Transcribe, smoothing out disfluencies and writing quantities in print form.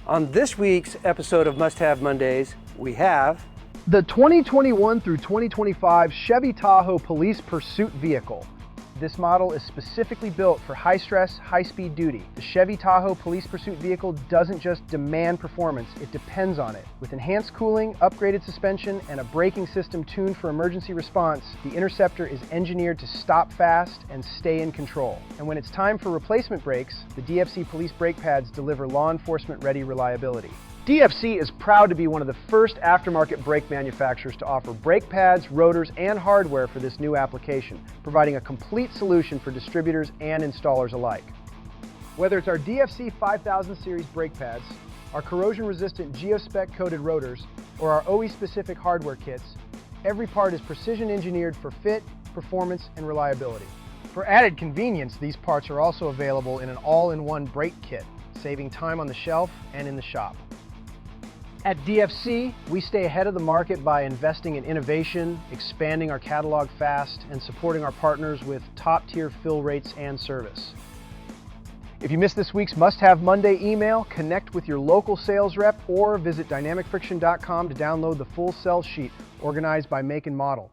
On this week's episode of Must Have Mondays, we have the 2021 through 2025 Chevy Tahoe Police Pursuit Vehicle. This model is specifically built for high-stress, high-speed duty. The Chevy Tahoe Police Pursuit Vehicle doesn't just demand performance, it depends on it. With enhanced cooling, upgraded suspension, and a braking system tuned for emergency response, the Interceptor is engineered to stop fast and stay in control. And when it's time for replacement brakes, the DFC police brake pads deliver law enforcement-ready reliability. DFC is proud to be one of the first aftermarket brake manufacturers to offer brake pads, rotors, and hardware for this new application, providing a complete solution for distributors and installers alike. Whether it's our DFC 5000 series brake pads, our corrosion-resistant GeoSpec coated rotors, or our OE-specific hardware kits, every part is precision engineered for fit, performance, and reliability. For added convenience, these parts are also available in an all-in-one brake kit, saving time on the shelf and in the shop. At DFC, we stay ahead of the market by investing in innovation, expanding our catalog fast, and supporting our partners with top-tier fill rates and service. If you missed this week's Must Have Monday email, connect with your local sales rep or visit dynamicfriction.com to download the full sell sheet organized by make and model.